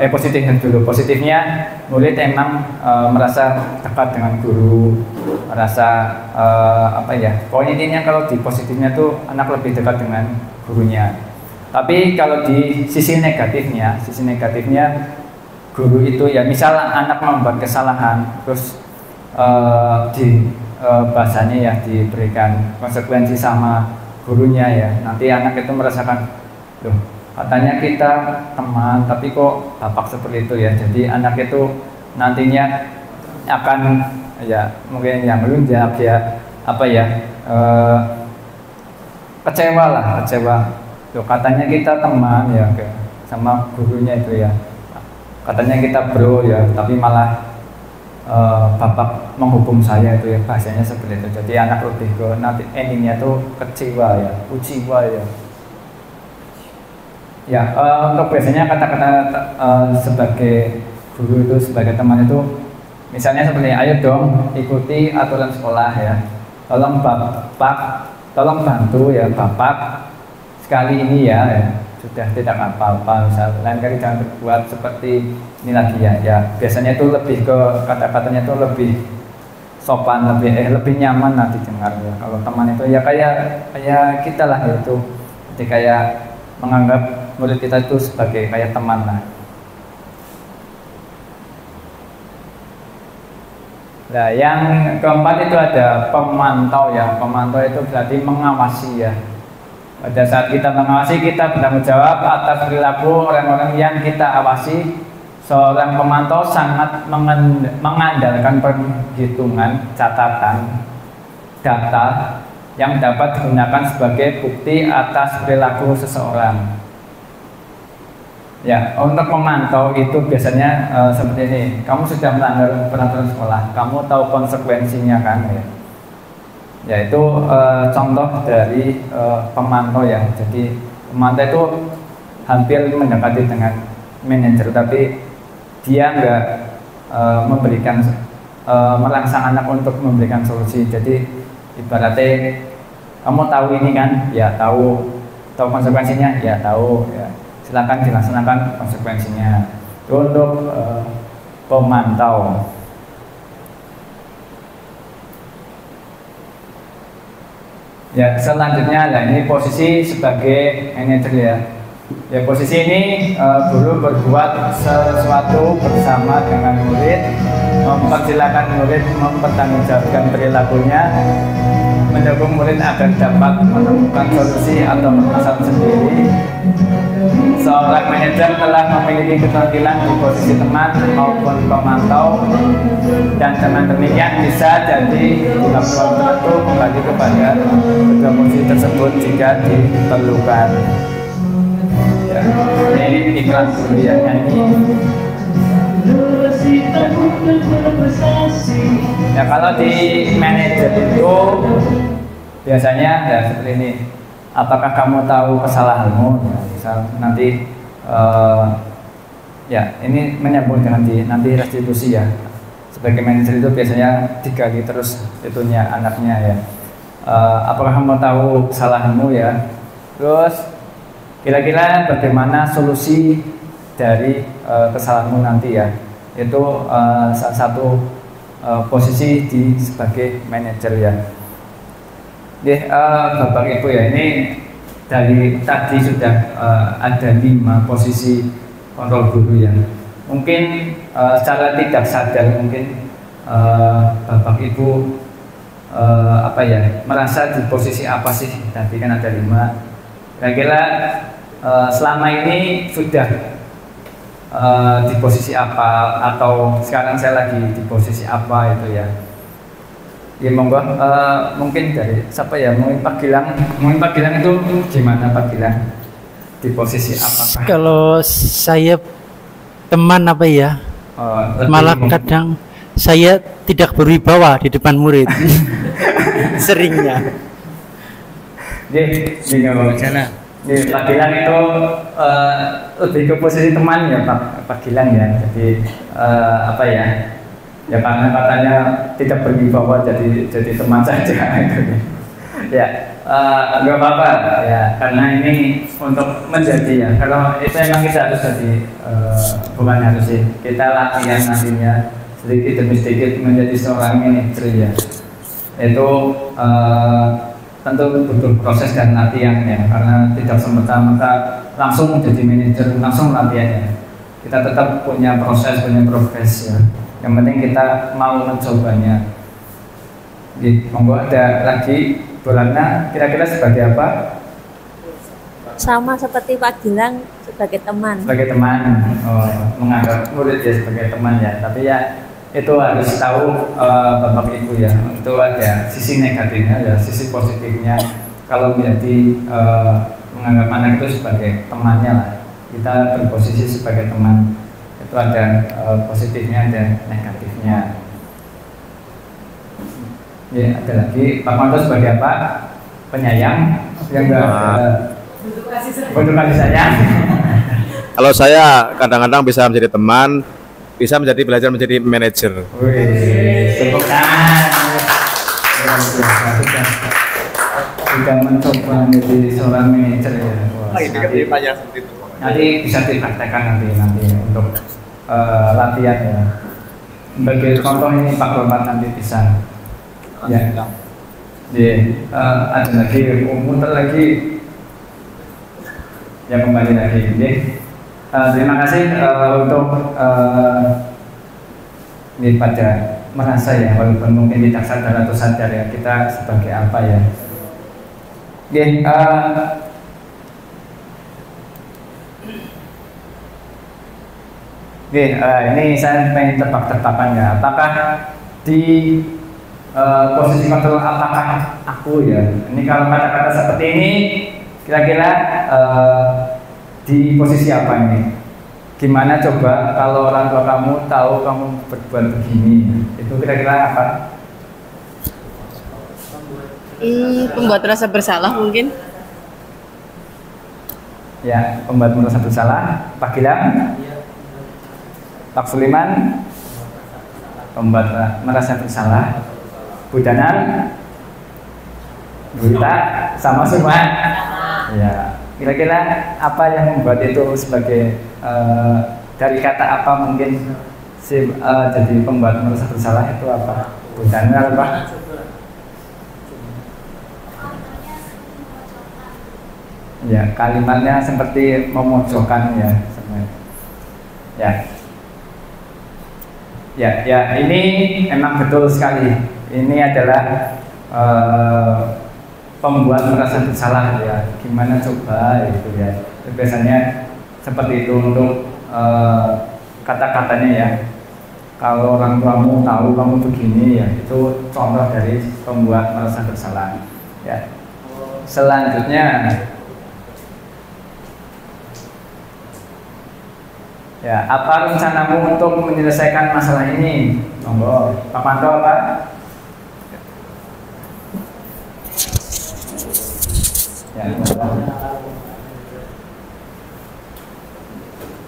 positifnya dulu. Positifnya murid emang merasa dekat dengan guru, merasa pokoknya intinya kalau di positifnya tuh anak lebih dekat dengan gurunya. Tapi kalau di sisi negatifnya guru itu ya, misal anak membuat kesalahan, terus bahasanya ya diberikan konsekuensi sama gurunya ya, nanti anak itu merasakan, loh katanya kita teman tapi kok bapak seperti itu ya. Jadi anak itu nantinya akan ya mungkin yang melunjak ya kecewa. Loh katanya kita teman ya sama gurunya itu ya, katanya kita bro ya, tapi malah bapak menghukum saya itu ya, bahasanya seperti itu. Jadi anak lebih ke nanti endingnya tuh kecewa ya, uciwa ya. Ya untuk biasanya kata-kata sebagai guru itu, sebagai teman itu, misalnya seperti ayo dong ikuti aturan sekolah ya, tolong bantu ya bapak sekali ini ya, sudah tidak apa-apa, misal lain kali jangan berbuat seperti ini lagi ya. Biasanya itu lebih ke kata-katanya itu lebih sopan, lebih nyaman nanti dengar ya. Kalau teman itu ya kayak kita lah ya, itu jadi kayak menganggap murid kita itu sebagai kayak teman lah. Nah, yang keempat itu ada pemantau ya. Pemantau itu berarti mengawasi ya. Pada saat kita mengawasi, kita bertanggung jawab atas perilaku orang-orang yang kita awasi. Seorang pemantau sangat mengandalkan perhitungan, catatan, data yang dapat digunakan sebagai bukti atas perilaku seseorang. Ya, untuk memantau itu biasanya seperti ini. Kamu sudah melanggar peraturan sekolah, kamu tahu konsekuensinya kan ya. Yaitu contoh dari pemantau ya. Jadi pemantau itu hampir mendekati dengan manajer, tapi dia nggak merangsang anak untuk memberikan solusi. Jadi ibaratnya kamu tahu ini kan, ya tahu konsekuensinya, ya tahu ya. Silakan dilaksanakan konsekuensinya. Itu untuk pemantau. Ya, selanjutnya lah ini posisi sebagai manajer ya. Ya, posisi ini guru berbuat sesuatu bersama dengan murid, mempersilahkan murid mempertanggungjawabkan perilakunya, mendukung murid agar dapat menemukan solusi atau permasalahan sendiri. Seorang manajer telah memiliki keterampilan di posisi teman maupun pemantau, dan dengan demikian bisa jadi dalam waktu tertentu kembali kepada kedua posisi tersebut jika diperlukan. Ya, ini iklan dulu ya, nyanyi. Ya, kalau di manajer itu biasanya ya seperti ini. Apakah kamu tahu kesalahanmu? Ya, misal nanti ya ini menyambung dengan nanti restitusi ya. Sebagai manajer itu biasanya digali terus itunya anaknya ya. Apakah kamu tahu kesalahanmu ya? Terus kira-kira bagaimana solusi dari kesalahanmu nanti ya? Itu salah satu posisi di sebagai manajer ya. Bapak Ibu ya, ini dari tadi sudah ada 5 posisi kontrol guru ya. Mungkin secara tidak sadar mungkin Bapak Ibu merasa di posisi apa sih? Tadi kan ada 5. Kira-kira selama ini sudah di posisi apa, atau sekarang saya lagi di posisi apa itu ya? Ya monggo, mungkin dari siapa ya? Mungkin Pak Gilang itu gimana Pak Gilang? Di posisi apa?
Kalau saya teman apa ya? Malah kadang saya tidak berwibawa di depan murid. Seringnya.
Jadi, Pak Gilang itu lebih ke posisi teman ya Pak Gilang ya. Jadi apa ya? Ya karena katanya tidak berwibawa jadi teman saja gitu. Ya nggak apa-apa ya, karena ini untuk menjadi ya. Kalau itu memang kita harus jadi bukan harus sih. Kita latihan nantinya sedikit demi sedikit menjadi seorang manajer ya. Itu tentu butuh proses dan latihan ya, karena tidak semata-mata langsung menjadi manajer langsung latihannya. Kita tetap punya proses, punya progres ya. Yang penting kita mau mencobanya. Monggo ada lagi Bolana kira-kira sebagai apa?
Sama seperti Pak Gilang, sebagai teman.
Sebagai teman, menganggap murid ya sebagai teman ya. Tapi ya itu harus tahu Bapak Ibu ya, itu ada sisi negatifnya ya, sisi positifnya. Kalau menjadi menganggap anak itu sebagai temannya lah, kita berposisi sebagai teman, itu ada positifnya dan negatifnya. Ya, ada lagi Pak Manto sebagai apa? Penyayang yang enggak bentuk kasih sayang.
Kalau saya kadang-kadang bisa menjadi teman, bisa belajar menjadi manajer.
Wih, tepuk tangan. Sudah mencoba menjadi seorang manajer ya. Nanti bisa dipraktekkan nanti untuk latihan ya. Bagi contoh ini Pak Korban nanti bisa. Ya, ada lagi, muter lagi, yang kembali lagi. Terima kasih untuk ini pada merasa ya, walaupun mungkin tidak sadar atau sadar ya, kita sebagai apa ya. Ini saya pengen tebak-tebakan ya, apakah di posisi kontrol apakah aku ya, ini kalau kata-kata seperti ini kira-kira di posisi apa ini? Gimana coba kalau orang tua kamu tahu kamu berbuat begini, itu kira-kira apa?
Pembuat rasa bersalah mungkin.
Ya, pembuat merasa bersalah. Pak Gilang, Pak Suliman, pembuat merasa bersalah. Bu Danan, Bu Ita, sama semua. Ya, kira-kira apa yang membuat itu sebagai dari kata apa mungkin jadi pembuat merasa bersalah itu apa? Bu Danan apa? Ya, kalimatnya seperti memojokkan ya, ya, ini memang betul sekali. Ini adalah pembuat merasa bersalah ya. Gimana coba itu ya. Biasanya seperti itu untuk kata-katanya ya. Kalau orang tuamu tahu kamu begini ya, itu contoh dari pembuat merasa bersalah. Ya. Selanjutnya, ya, apa rencanamu untuk menyelesaikan masalah ini? Monggo, Pak Manto apa? Ya,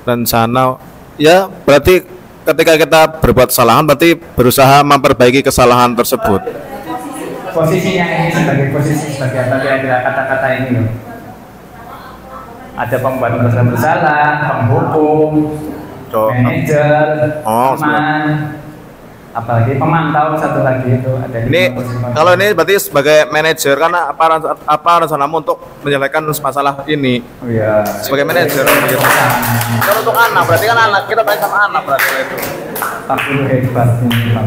rencana ya berarti ketika kita berbuat kesalahan berarti berusaha memperbaiki kesalahan tersebut.
Posisinya ini sebagai apa kira-kira kata-kata ini loh. Ada pembuat merasa bersalah, penghukum, manajer, teman, apalagi pemantau satu lagi itu ada.
Ini kalau ini berarti sebagai manajer, karena apa rencanamu untuk menyelesaikan masalah ini?
Oh iya.
Sebagai manajer. Kalau untuk anak berarti kan anak kita baik sama anak berarti itu.
Tapi hebat ini Pak.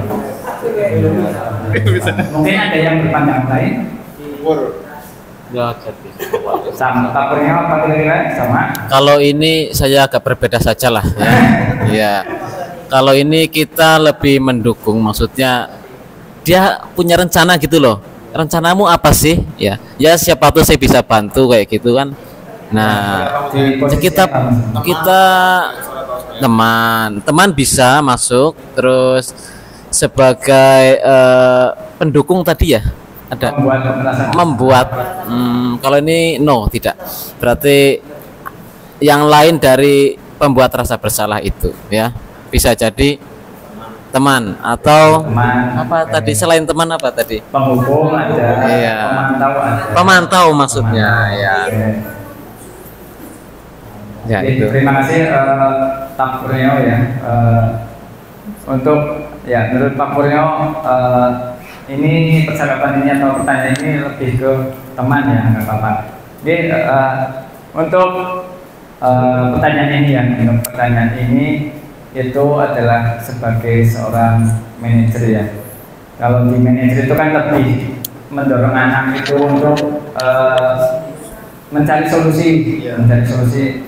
Mungkin ada yang berpandangan lain?
Ya, jadi
Sama tapernya apa kira-kira sama?
kalau ini saya agak berbeda saja lah ya. Ya. Kalau ini kita lebih mendukung, maksudnya dia punya rencana gitu loh. Rencanamu apa sih? Ya, ya siapa tuh saya bisa bantu kayak gitu kan. Nah, kita teman bisa masuk terus sebagai pendukung tadi ya. Ada
merasa
membuat kalau ini no, tidak. Berarti yang lain dari pembuat rasa bersalah itu ya. Bisa jadi teman atau
teman,
apa tadi, selain teman apa tadi?
penghukum ada,
Iya.
pemantau ada.
Pemantau maksudnya ya.
Oke.
Ya
Oke,
itu.
terima kasih Pak Purnyo ya. Untuk ya menurut Pak Purnyo ini percakapan ini atau pertanyaan ini lebih ke teman ya, nggak apa-apa. Jadi untuk pertanyaan ini ya, untuk pertanyaan ini itu adalah sebagai seorang manajer ya. Kalau di manajer itu kan lebih mendorong anak itu untuk mencari solusi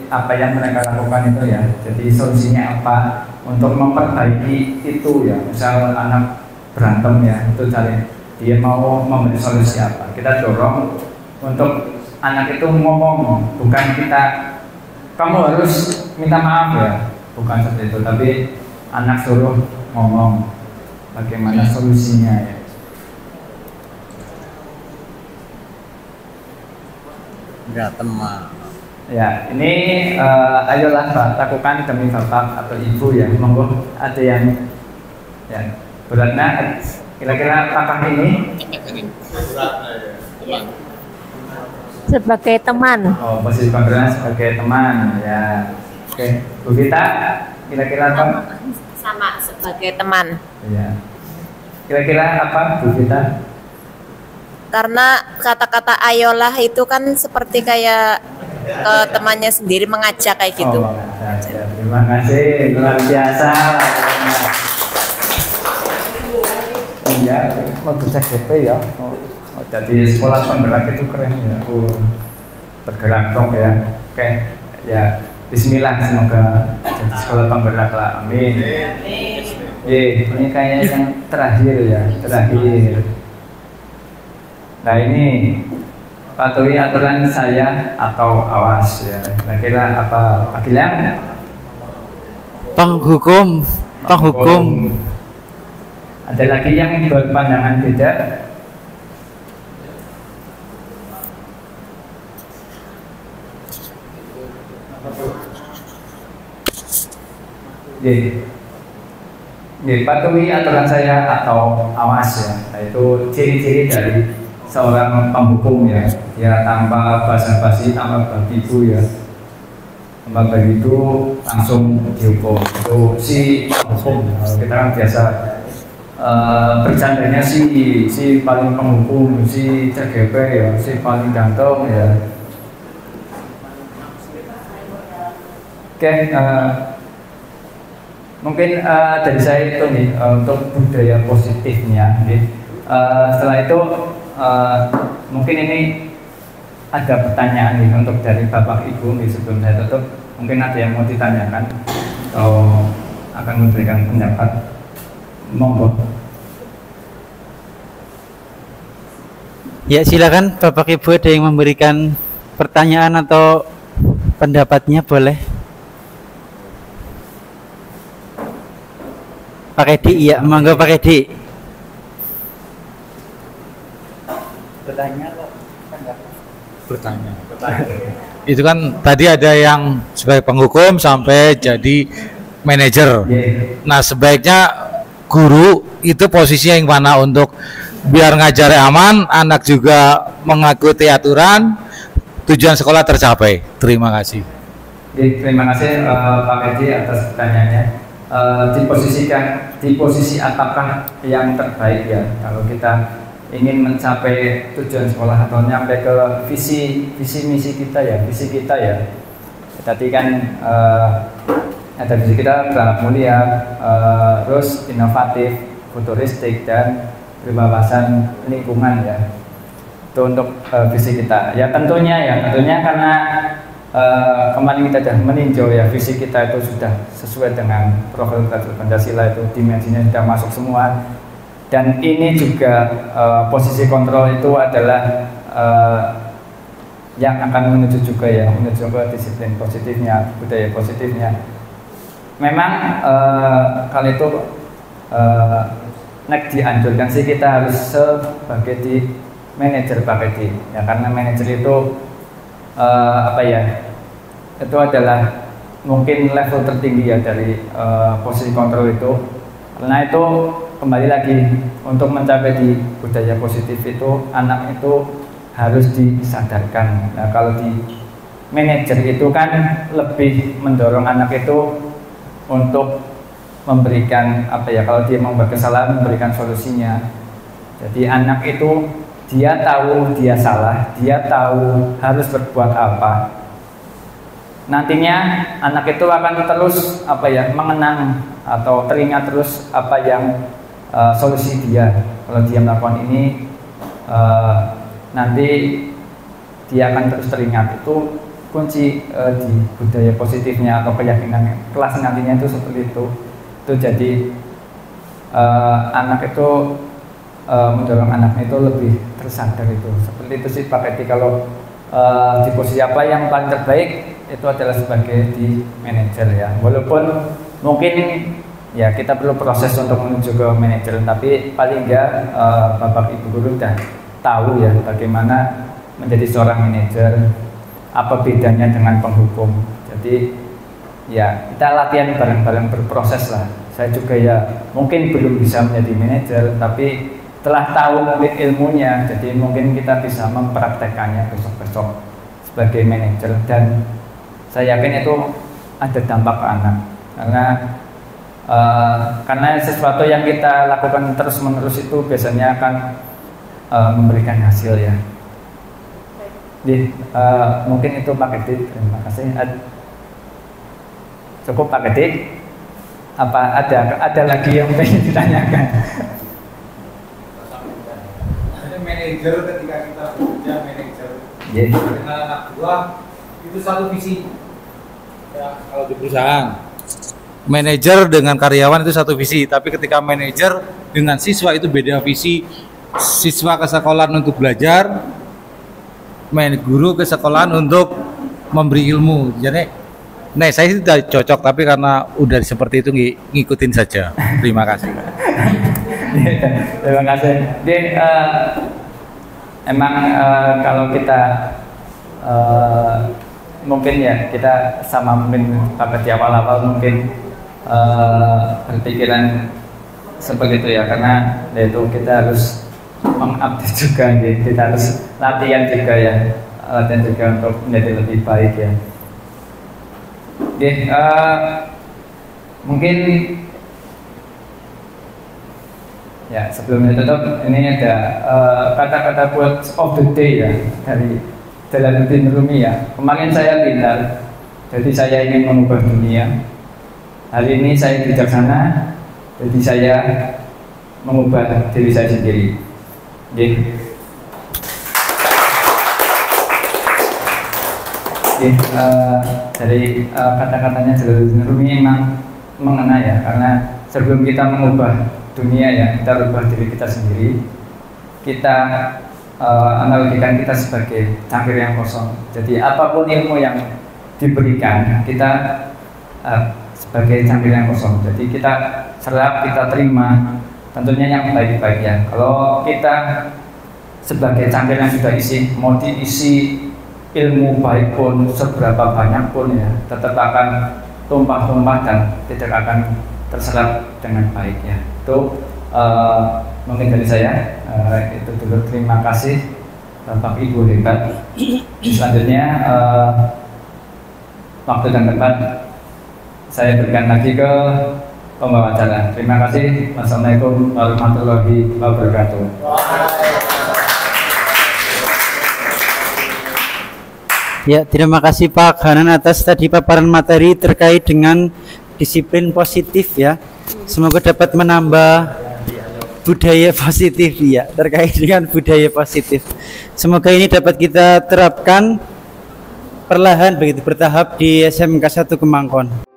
apa yang mereka lakukan itu ya. Jadi solusinya apa untuk memperbaiki itu ya. Misal anak berantem ya, itu cari dia mau memberi solusi apa. Kita dorong untuk anak itu ngomong, bukan kita kamu harus minta maaf ya, bukan seperti itu, tapi anak suruh ngomong bagaimana solusinya ya.
Enggak teman.
Ya, ini ayolah Pak, lakukan demi Bapak atau Ibu ya. Monggo ada yang ya beratnya kira-kira apakah ini
Sebagai teman.
oh posisi panggilan sebagai teman ya. Oke, Bu Vita kira-kira apa?
Sama sebagai teman.
Ya. Kira-kira apa Bu Vita?
Karena kata-kata ayolah itu kan seperti kayak ke temannya sendiri mengajak kayak gitu.
Oh, ya, terima kasih, luar biasa. Iya, mau cek DP ya. Oh, jadi sekolah penggerak itu keren ya. Bergerak dong ya. Oke, ya. Bismillah, semoga jadi sekolah penggerak lah. Amin. Ini kayaknya yang terakhir ya, terakhir. Nah ini patuhi aturan saya atau awas ya. Kira-kira apa Pak Gilang?
Penghukum.
Ada lagi yang berpandangan beda? Patuhi aturan saya atau awas ya. Nah, itu ciri-ciri dari seorang penghukum ya. Ya tanpa basa-basi, tanpa bagiku ya. Tanpa begitu langsung dihukum. Itu si penghukum. Kita kan biasa bercandanya si paling penghukum, si CGP ya, si paling ganteng ya. Oke, mungkin dari saya itu nih untuk budaya positifnya. Setelah itu mungkin ini ada pertanyaan nih untuk dari Bapak Ibu nih sebelum saya tutup. Mungkin ada yang mau ditanyakan atau akan memberikan pendapat. Monggo.
Ya silakan Bapak Ibu, ada yang memberikan pertanyaan atau pendapatnya boleh. Pak Edi, ya monggo Pak Edi.
Bertanya. Itu kan tadi ada yang sebagai penghukum sampai jadi manajer. Nah sebaiknya guru itu posisinya yang mana untuk biar ngajari aman, anak juga mengikuti aturan, tujuan sekolah tercapai. Terima kasih.
Terima kasih Pak Edi atas pertanyaannya. Di posisi apakah yang terbaik ya kalau kita ingin mencapai tujuan sekolah atau nyampe ke visi misi kita ya, visi kita ya. Tadi kan ada visi kita beranak mulia, terus inovatif, futuristik dan berwawasan lingkungan ya. Itu untuk visi kita. Ya tentunya karena kemarin kita sudah meninjau ya, visi kita itu sudah sesuai dengan profil Pancasila, itu dimensinya sudah masuk semua. Dan ini juga posisi kontrol itu adalah yang akan menuju juga ya, menuju ke disiplin positifnya, budaya positifnya. Memang kali itu nek dianjurkan sih kita harus sebagai di manajer Pak Edi ya, karena manajer itu apa ya, itu adalah mungkin level tertinggi ya dari posisi kontrol itu. Karena itu kembali lagi untuk mencapai di budaya positif itu anak itu harus disadarkan. Nah, kalau di manajer itu kan lebih mendorong anak itu untuk memberikan apa ya, kalau dia membuat kesalahan memberikan solusinya. Jadi anak itu dia tahu dia salah, dia tahu harus berbuat apa. Nantinya anak itu akan terus apa ya, mengenang atau teringat terus apa yang solusi dia. Kalau dia melakukan ini nanti dia akan terus teringat. Itu kunci di budaya positifnya atau keyakinan kelas nantinya itu seperti itu. Itu jadi anak itu mendorong anaknya itu lebih tersadar itu. Seperti itu sih Pak Edi. Kalau di posisi apa yang paling terbaik itu adalah sebagai di manajer ya. Walaupun mungkin ya kita perlu proses untuk menuju ke manajer, tapi paling enggak Bapak Ibu guru udah tahu ya bagaimana menjadi seorang manajer, apa bedanya dengan penghukum. Jadi ya kita latihan bareng-bareng berproses lah. Saya juga ya mungkin belum bisa menjadi manajer, tapi telah tahu ilmunya, jadi mungkin kita bisa mempraktekannya besok-besok sebagai manajer. Dan saya yakin itu ada dampak ke anak, karena sesuatu yang kita lakukan terus-menerus itu biasanya akan memberikan hasil ya. Jadi mungkin itu Pak Edi. Terima kasih. Cukup Pak Edi? Apa ada lagi yang ingin ditanyakan?
Manajer ketika kita bekerja manajer dengan anak buah itu satu visi ya. Kalau di perusahaan
manajer dengan karyawan itu satu visi, tapi ketika manajer dengan siswa itu beda visi. Siswa ke sekolah untuk belajar, guru ke sekolahan untuk memberi ilmu. Jadi saya sudah cocok, tapi karena udah seperti itu ngikutin saja. Terima kasih.
Terima kasih. Jadi emang kalau kita mungkin ya kita sama mungkin pada di awal-awal mungkin berpikiran seperti itu ya, karena itu kita harus mengupdate juga, kita harus latihan juga ya, latihan juga untuk menjadi lebih baik ya. Oke, mungkin ya sebelum ditutup ini ada kata-kata quotes of the day ya dari Jalaluddin Rumi ya. Kemarin saya pintar, jadi saya ingin mengubah dunia. Hari ini saya bijaksana, jadi saya mengubah diri saya sendiri. Dari kata-katanya Jalaluddin Rumi memang mengena ya, karena sebelum kita mengubah dunia ya, kita ubah diri kita sendiri. Kita analogikan kita sebagai cangkir yang kosong. Jadi apapun ilmu yang diberikan kita sebagai cangkir yang kosong. Jadi kita serap, kita terima, tentunya yang baik-baik ya. Kalau kita sebagai cangkir yang sudah isi, mau diisi ilmu baik pun seberapa banyak pun ya, tetap akan tumpah-tumpah dan tidak akan terserap dengan baik ya. Itu mungkin dari saya itu dulu. Terima kasih Bapak Ibu hebat. Selanjutnya waktu dan tempat saya berikan lagi ke pembawa acara. Terima kasih. Wassalamualaikum warahmatullahi wabarakatuh.
Ya, terima kasih Pak Hanan atas tadi paparan materi terkait dengan disiplin positif ya. Semoga dapat menambah budaya positif ya, terkait dengan budaya positif. Semoga ini dapat kita terapkan perlahan begitu bertahap di SMK 1 Kemangkon.